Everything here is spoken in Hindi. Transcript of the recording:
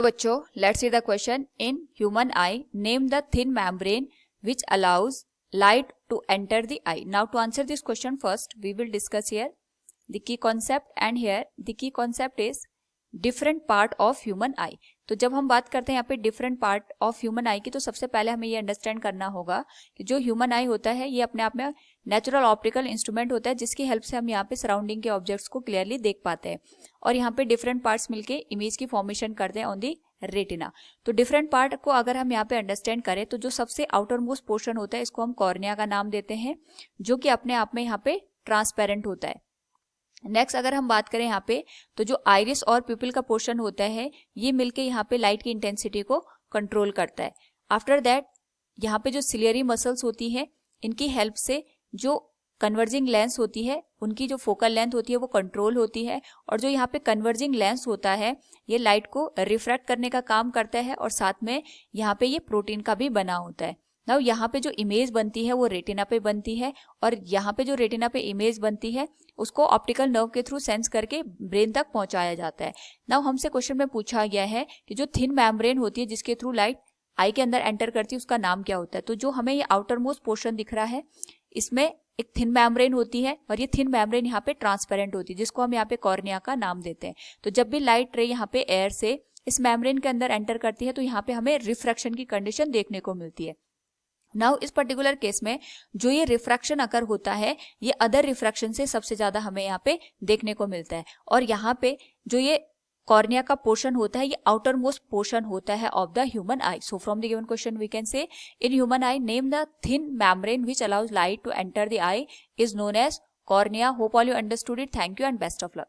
बच्चों, let's see the question. In human eye, name the thin membrane which allows light to enter the eye. Now to answer this question first, we will discuss here the key concept, and here the key concept is different part of human आई. तो जब हम बात करते हैं यहाँ पे डिफरेंट पार्ट ऑफ ह्यूमन आई की, तो सबसे पहले हमें ये अंडरस्टैंड करना होगा कि जो ह्यूमन आई होता है ये अपने आप में नेचुरल ऑप्टिकल इंस्ट्रूमेंट होता है, जिसकी हेल्प से हम यहाँ पे सराउंडिंग के ऑब्जेक्ट्स को क्लियरली देख पाते हैं. और यहाँ पे डिफरेंट पार्ट्स मिलके इमेज की फॉर्मेशन करते हैं ऑन दी रेटिना. तो डिफरेंट पार्ट को अगर हम यहाँ पे अंडरस्टैंड करें, तो जो सबसे आउटर मोस्ट पोर्शन होता है इसको हम कॉर्निया का नाम देते हैं, जो कि अपने आप में यहाँ पे ट्रांसपेरेंट होता है. नेक्स्ट अगर हम बात करें यहाँ पे, तो जो आइरिस और प्यूपिल का पोर्शन होता है ये मिलके यहाँ पे लाइट की इंटेंसिटी को कंट्रोल करता है. आफ्टर दैट यहाँ पे जो सिलियरी मसल्स होती है, इनकी हेल्प से जो कन्वर्जिंग लेंस होती है उनकी जो फोकल लेंथ होती है वो कंट्रोल होती है. और जो यहाँ पे कन्वर्जिंग लेंस होता है ये लाइट को रिफ्रैक्ट करने का काम करता है, और साथ में यहाँ पे ये प्रोटीन का भी बना होता है. नाउ यहाँ पे जो इमेज बनती है वो रेटिना पे बनती है, और यहाँ पे जो रेटिना पे इमेज बनती है उसको ऑप्टिकल नर्व के थ्रू सेंस करके ब्रेन तक पहुंचाया जाता है. नाउ हमसे क्वेश्चन में पूछा गया है कि जो थिन मेम्ब्रेन होती है जिसके थ्रू लाइट आई के अंदर एंटर करती है उसका नाम क्या होता है. तो जो हमें ये आउटर मोस्ट पोर्शन दिख रहा है इसमें एक थिन मेम्ब्रेन होती है, और ये थिन मेम्ब्रेन यहाँ पे ट्रांसपेरेंट होती है, जिसको हम यहाँ पे कॉर्निया का नाम देते हैं. तो जब भी लाइट रे यहाँ पे एयर से इस मेम्ब्रेन के अंदर एंटर करती है तो यहाँ पे हमें रिफ्रैक्शन की कंडीशन देखने को मिलती है. नाउ इस पर्टिकुलर केस में जो ये रिफ्रैक्शन अकर होता है ये अदर रिफ्रैक्शन से सबसे ज्यादा हमें यहाँ पे देखने को मिलता है. और यहाँ पे जो ये कॉर्निया का पोर्शन होता है ये आउटर मोस्ट पोर्शन होता है of the human eye. So from the given question we can say in human eye name the thin membrane which allows light to enter the eye is known as cornea. Hope all you understood it. Thank you and best of luck.